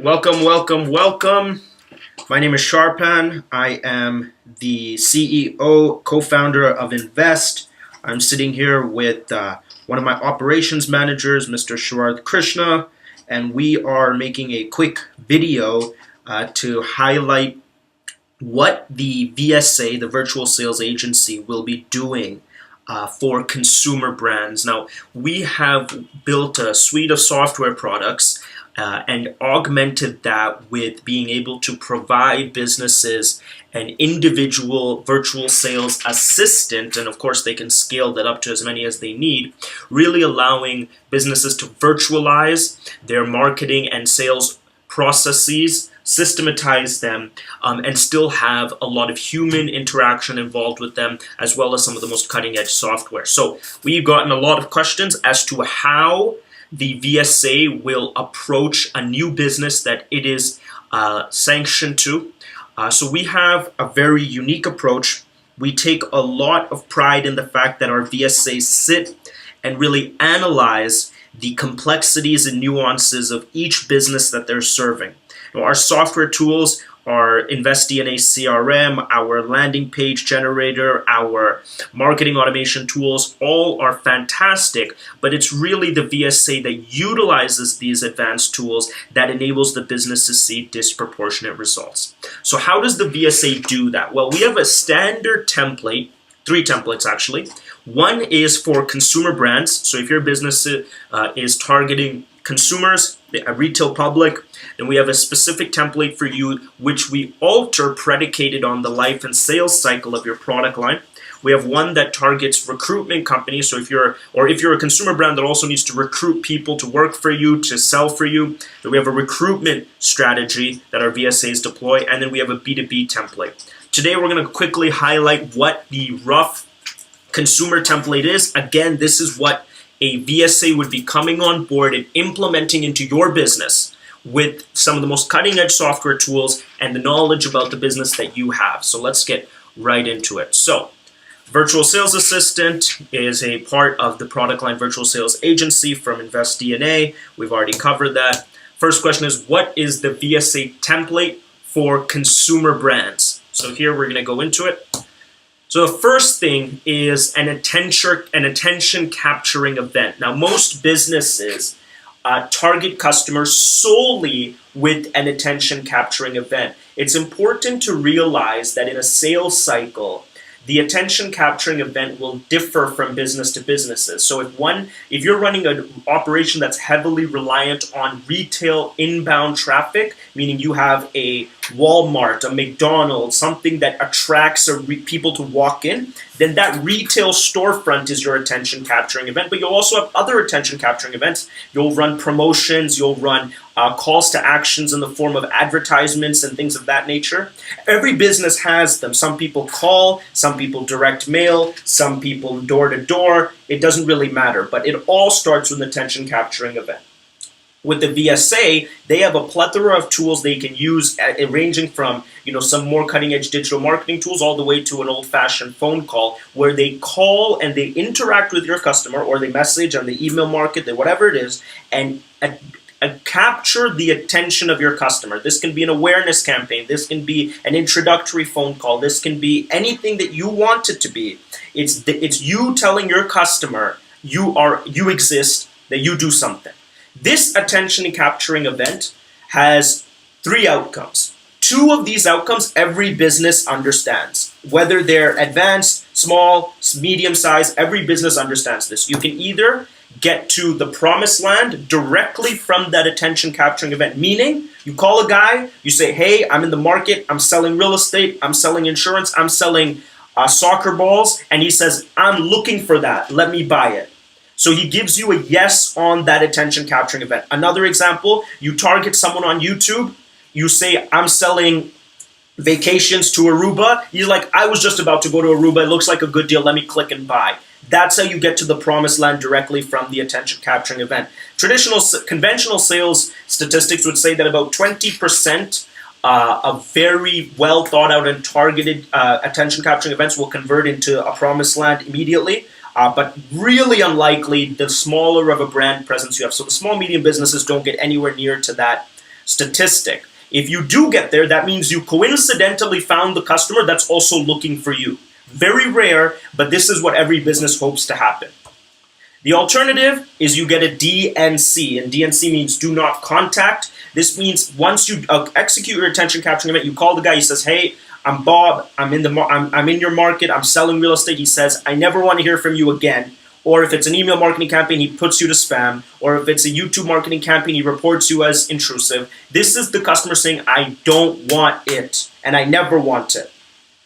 Welcome. My name is Shorupan. I am the CEO, co-founder of Invest. I'm sitting here with one of my operations managers, Mr. Sharath Krishna, and we are making a quick video to highlight what the VSA, the virtual sales agency, will be doing for consumer brands. Now, we have built a suite of software products and augmented that with being able to provide businesses an individual virtual sales assistant, and of course they can scale that up to as many as they need, really allowing businesses to virtualize their marketing and sales processes, systematize them, and still have a lot of human interaction involved with them, as well as some of the most cutting-edge software. So we've gotten a lot of questions as to how the VSA will approach a new business that it is sanctioned to. So we have a very unique approach. We take a lot of pride in the fact that our VSAs sit and really analyze the complexities and nuances of each business that they're serving. Now, our software tools, our InvestDNA CRM, our landing page generator, our marketing automation tools, all are fantastic, but it's really the VSA that utilizes these advanced tools that enables the business to see disproportionate results. So how does the VSA do that? Well, we have a standard template, 3 templates actually. One is for consumer brands. So if your business is targeting consumers, a retail public, then we have a specific template for you, which we alter predicated on the life and sales cycle of your product line. We have one that targets recruitment companies. So if you're a consumer brand that also needs to recruit people to work for you, to sell for you, then we have a recruitment strategy that our VSAs deploy, and then we have a B2B template. Today we're going to quickly highlight what the rough consumer template is. Again, this is what a VSA would be coming on board and implementing into your business with some of the most cutting-edge software tools and the knowledge about the business that you have. So let's get right into it. So, Virtual Sales Assistant is a part of the product line Virtual Sales Agency from InvestDNA. We've already covered that. First question is, what is the VSA template for consumer brands? So here we're going to go into it. So the first thing is an attention capturing event. Now, most businesses target customers solely with an attention capturing event. It's important to realize that in a sales cycle, the attention capturing event will differ from business to businesses. So if you're running an operation that's heavily reliant on retail inbound traffic, meaning you have a Walmart, a McDonald's, something that attracts people to walk in, then that retail storefront is your attention capturing event. But you'll also have other attention capturing events. You'll run promotions, you'll run calls to actions in the form of advertisements and things of that nature. Every business has them. Some people call, some people direct mail, some people door to door. It doesn't really matter, but it all starts with an attention capturing event. With the VSA, they have a plethora of tools they can use, ranging from some more cutting-edge digital marketing tools all the way to an old-fashioned phone call, where they call and they interact with your customer, or they message and they email market, whatever it is, and capture the attention of your customer. This can be an awareness campaign. This can be an introductory phone call. This can be anything that you want it to be. It's you telling your customer you exist, that you do something. This attention capturing event has 3 outcomes. 2 of these outcomes every business understands. Whether they're advanced, small, medium size, every business understands this. You can either get to the promised land directly from that attention capturing event, meaning you call a guy, you say, hey, I'm in the market, I'm selling real estate, I'm selling insurance, I'm selling soccer balls, and he says, I'm looking for that, let me buy it. So he gives you a yes on that attention capturing event. Another example, you target someone on YouTube, you say, I'm selling vacations to Aruba. He's like, I was just about to go to Aruba, it looks like a good deal, let me click and buy. That's how you get to the promised land directly from the attention capturing event. Conventional sales statistics would say that about 20% of very well thought out and targeted attention capturing events will convert into a promised land immediately. But really unlikely the smaller of a brand presence you have. So the small, medium businesses don't get anywhere near to that statistic. If you do get there, that means you coincidentally found the customer that's also looking for you. Very rare, but this is what every business hopes to happen. The alternative is you get a DNC, and DNC means do not contact. This means once you execute your attention capturing event, you call the guy. He says, "Hey, I'm Bob. I'm in your market. I'm selling real estate." He says, "I never want to hear from you again." Or if it's an email marketing campaign, he puts you to spam. Or if it's a YouTube marketing campaign, he reports you as intrusive. This is the customer saying, "I don't want it, and I never want it."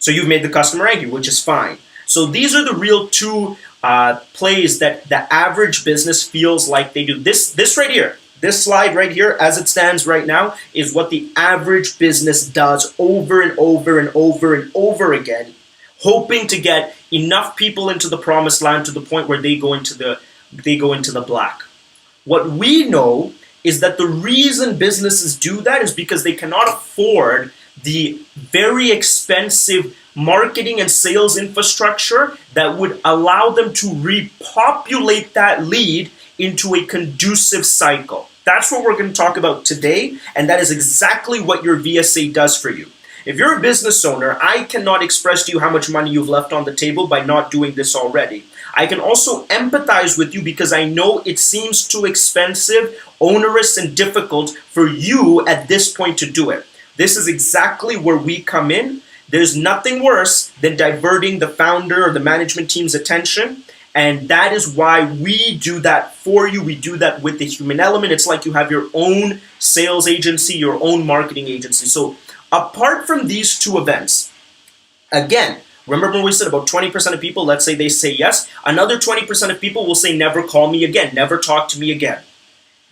So you've made the customer angry, which is fine. So these are the real two plays that the average business feels like they do. This right here, this slide right here, as it stands right now, is what the average business does over and over and over and over again, hoping to get enough people into the promised land to the point where they go into the black. What we know is that the reason businesses do that is because they cannot afford the very expensive marketing and sales infrastructure that would allow them to repopulate that lead into a conducive cycle. That's what we're going to talk about today, and that is exactly what your VSA does for you. If you're a business owner, I cannot express to you how much money you've left on the table by not doing this already. I can also empathize with you because I know it seems too expensive, onerous, and difficult for you at this point to do it. This is exactly where we come in. There's nothing worse than diverting the founder or the management team's attention, and that is why we do that for you. We do that with the human element. It's like you have your own sales agency, your own marketing agency. So apart from these two events, again, remember when we said about 20% of people, let's say they say yes, another 20% of people will say never call me again, never talk to me again.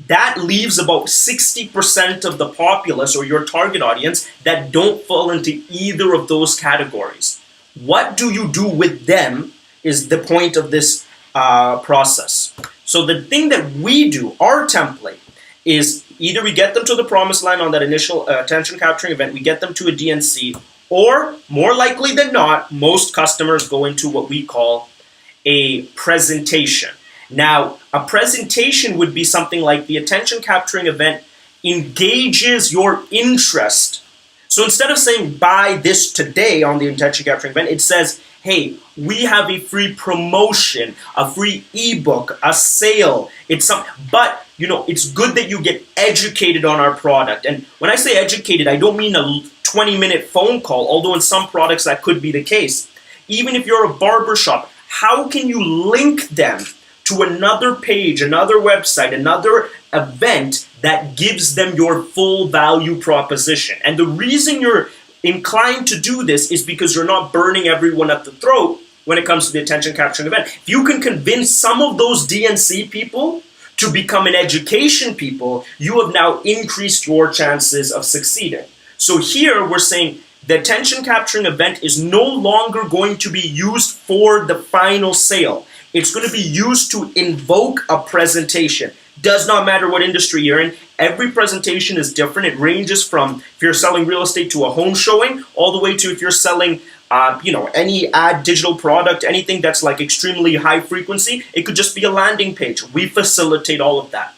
That leaves about 60% of the populace or your target audience that don't fall into either of those categories. What do you do with them is the point of this process. So the thing that we do, our template, is either we get them to the promised land on that initial attention capturing event, we get them to a DNC, or more likely than not, most customers go into what we call a presentation. Now, a presentation would be something like the attention capturing event engages your interest. So instead of saying buy this today on the attention capturing event, it says, hey, we have a free promotion, a free ebook, a sale. But it's good that you get educated on our product. And when I say educated, I don't mean a 20-minute phone call, although in some products that could be the case. Even if you're a barbershop, how can you link them to another page, another website, another event that gives them your full value proposition? And the reason you're inclined to do this is because you're not burning everyone at the throat when it comes to the attention capturing event. If you can convince some of those DNC people to become an education people, you have now increased your chances of succeeding. So here we're saying the attention capturing event is no longer going to be used for the final sale. It's going to be used to invoke a presentation. Does not matter what industry you're in. Every presentation is different. It ranges from if you're selling real estate to a home showing, all the way to if you're selling, any ad digital product, anything that's like extremely high frequency. It could just be a landing page. We facilitate all of that.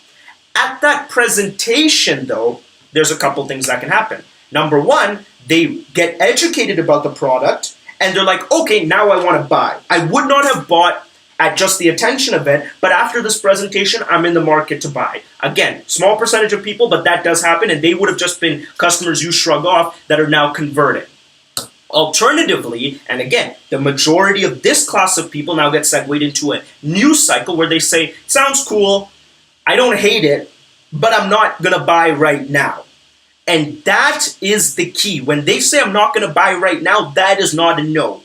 At that presentation, though, there's a couple things that can happen. Number one, they get educated about the product, and they're like, okay, now I want to buy. I would not have bought at just the attention event, but after this presentation, I'm in the market to buy. Again, small percentage of people, but that does happen, and they would have just been customers you shrug off that are now converted. Alternatively, and again, the majority of this class of people now get segued into a new cycle where they say, sounds cool, I don't hate it, but I'm not gonna buy right now. And that is the key. When they say I'm not gonna buy right now, that is not a no.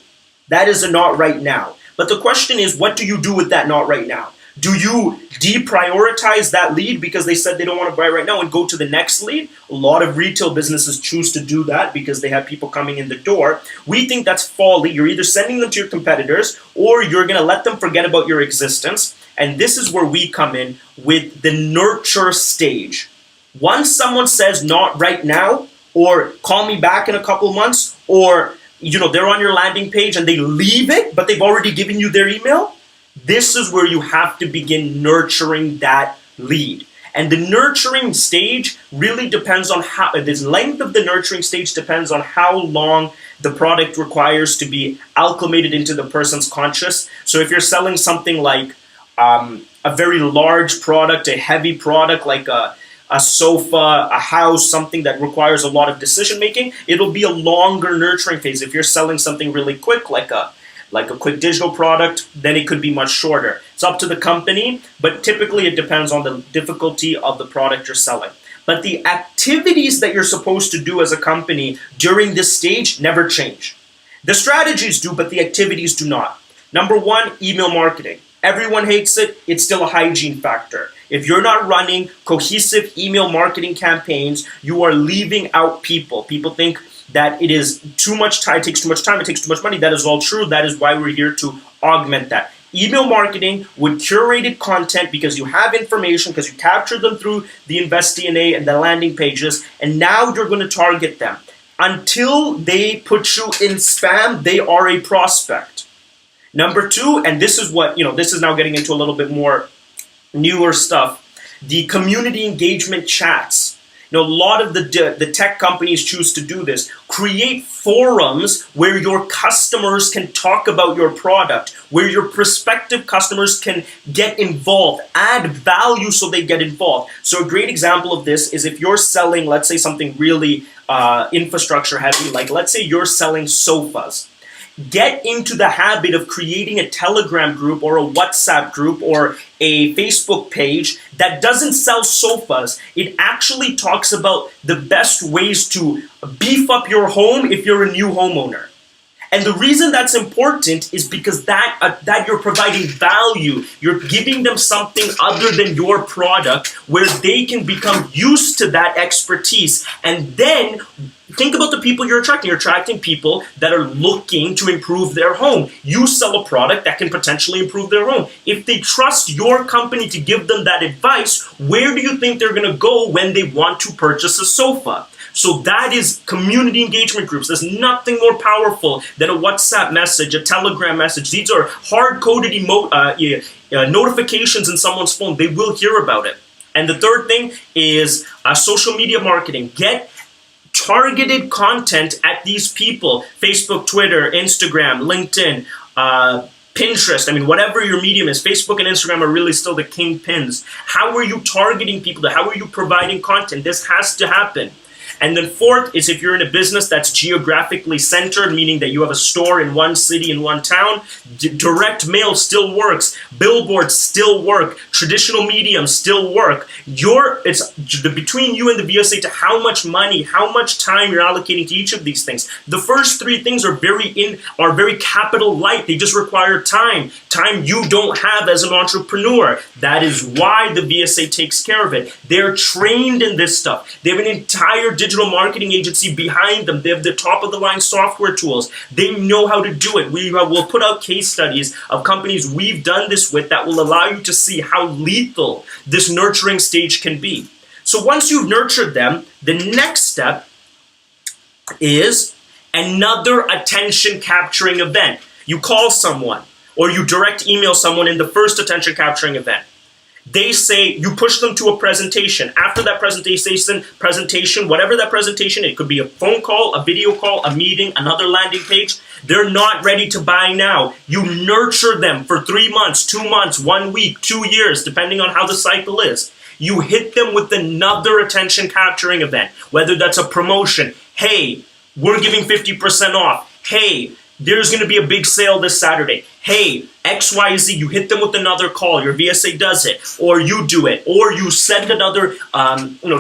That is a not right now. But the question is, what do you do with that not right now? Do you deprioritize that lead because they said they don't want to buy right now and go to the next lead? A lot of retail businesses choose to do that because they have people coming in the door. We think that's folly. You're either sending them to your competitors or you're going to let them forget about your existence. And this is where we come in with the nurture stage. Once someone says not right now, or call me back in a couple months, or they're on your landing page and they leave it, but they've already given you their email, this is where you have to begin nurturing that lead. And the nurturing stage really depends on how, the length of the nurturing stage depends on how long the product requires to be acclimated into the person's conscious. So if you're selling something like a very large product, a heavy product like a sofa, a house, something that requires a lot of decision making, it'll be a longer nurturing phase. If you're selling something really quick, like a quick digital product, then it could be much shorter. It's up to the company, but typically it depends on the difficulty of the product you're selling. But the activities that you're supposed to do as a company during this stage never change. The strategies do, but the activities do not. Number one, email marketing. Everyone hates it. It's still a hygiene factor. If you're not running cohesive email marketing campaigns, you are leaving out people. People think that it is too much time, it takes too much time, it takes too much money. That is all true. That is why we're here to augment that. Email marketing with curated content, because you have information, because you capture them through the Invest DNA and the landing pages, and now you're going to target them. Until they put you in spam, they are a prospect. Number two, and this is what, this is now getting into a little bit more newer stuff, the community engagement chats. A lot of the tech companies choose to do this. Create forums where your customers can talk about your product, where your prospective customers can get involved, add value so they get involved. So a great example of this is if you're selling, let's say, something really infrastructure heavy, like let's say you're selling sofas. Get into the habit of creating a Telegram group or a WhatsApp group or a Facebook page that doesn't sell sofas. It actually talks about the best ways to beef up your home if you're a new homeowner. And the reason that's important is because that you're providing value. You're giving them something other than your product where they can become used to that expertise. And then think about the people you're attracting. You're attracting people that are looking to improve their home. You sell a product that can potentially improve their home. If they trust your company to give them that advice, where do you think they're going to go when they want to purchase a sofa? So that is community engagement groups. There's nothing more powerful than a WhatsApp message, a Telegram message. These are hard-coded notifications in someone's phone. They will hear about it. And the third thing is social media marketing. Get targeted content at these people. Facebook, Twitter, Instagram, LinkedIn, Pinterest, whatever your medium is. Facebook and Instagram are really still the kingpins. How are you targeting people? How are you providing content? This has to happen. And then fourth is if you're in a business that's geographically centered, meaning that you have a store in one city, in one town, direct mail still works, billboards still work, traditional mediums still work. It's between you and the VSA to how much money, how much time you're allocating to each of these things. The first three things are very capital light. They just require time you don't have as an entrepreneur. That is why the VSA takes care of it. They're trained in this stuff. They have an entire digital marketing agency behind them. They have the top of the line software tools. They know how to do it. We will put out case studies of companies we've done this with that will allow you to see how lethal this nurturing stage can be. So once you've nurtured them, the next step is another attention capturing event. You call someone or you direct email someone in the first attention capturing event. They say, you push them to a presentation. After that presentation, whatever that presentation, it could be a phone call, a video call, a meeting, another landing page. They're not ready to buy now. You nurture them for 3 months, 2 months, 1 week, 2 years, depending on how the cycle is. You hit them with another attention capturing event, whether that's a promotion. Hey, we're giving 50% off. Hey, there's going to be a big sale this Saturday. Hey, XYZ, you hit them with another call. Your VSA does it, or you do it, or you send another,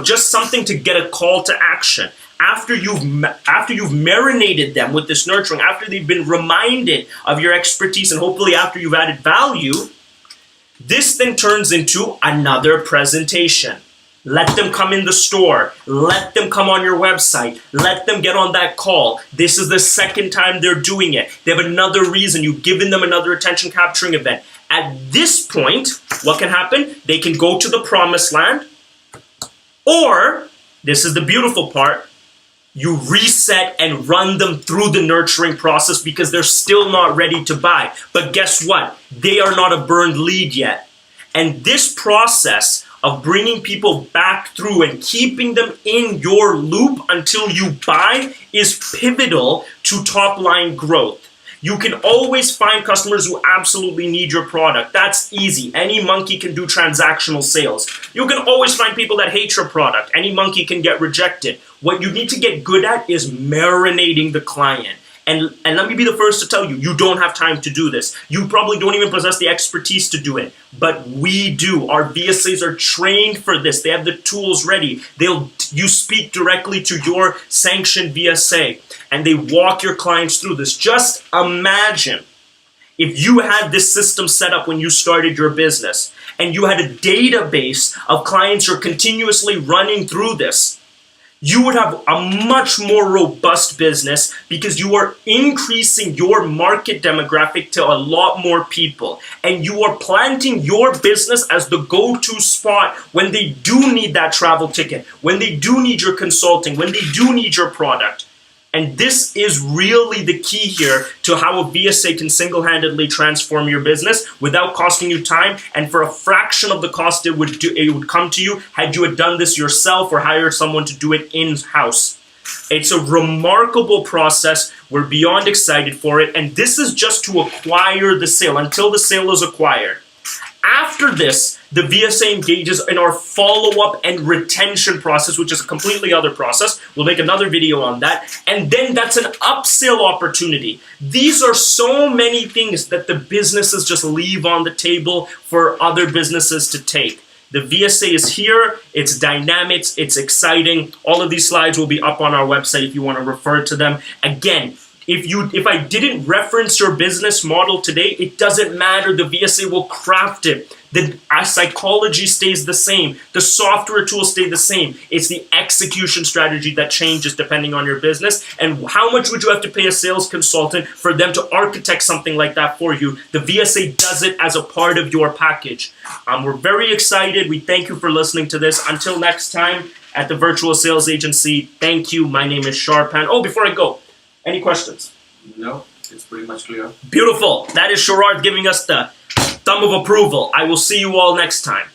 just something to get a call to action. After you've marinated them with this nurturing, after they've been reminded of your expertise, and hopefully after you've added value, this then turns into another presentation. Let them come in the store. Let them come on your website. Let them get on that call. This is the second time they're doing it. They have another reason. You've given them another attention capturing event. At this point, what can happen? They can go to the promised land, or, this is the beautiful part, you reset and run them through the nurturing process because they're still not ready to buy. But guess what? They are not a burned lead yet. And this process of bringing people back through and keeping them in your loop until you buy is pivotal to top line growth. You can always find customers who absolutely need your product. That's easy. Any monkey can do transactional sales. You can always find people that hate your product. Any monkey can get rejected. What you need to get good at is marinating the client. And let me be the first to tell you, you don't have time to do this. You probably don't even possess the expertise to do it. But we do. Our VSAs are trained for this. They have the tools ready. You speak directly to your sanctioned VSA, and they walk your clients through this. Just imagine if you had this system set up when you started your business, and you had a database of clients who are continuously running through this. You would have a much more robust business because you are increasing your market demographic to a lot more people. And you are planting your business as the go-to spot when they do need that travel ticket, when they do need your consulting, when they do need your product. And this is really the key here to how a VSA can single-handedly transform your business without costing you time, and for a fraction of the cost it would come to you had you had done this yourself or hired someone to do it in-house. It's a remarkable process. We're beyond excited for it, and this is just to acquire the sale until the sale is acquired. After this, the VSA engages in our follow-up and retention process, which is a completely other process. We'll make another video on that. And then that's an upsell opportunity. These are so many things that the businesses just leave on the table for other businesses to take. The VSA is here, it's dynamic, it's exciting. All of these slides will be up on our website if you want to refer to them. Again, if I didn't reference your business model today, it doesn't matter. The VSA will craft it. The psychology stays the same. The software tools stay the same. It's the execution strategy that changes depending on your business. And how much would you have to pay a sales consultant for them to architect something like that for you? The VSA does it as a part of your package. We're very excited. We thank you for listening to this. Until next time at the Virtual Sales Agency, thank you. My name is Shorupan. Oh, before I go, any questions? No, it's pretty much clear. Beautiful. That is Sharath giving us the thumb of approval. I will see you all next time.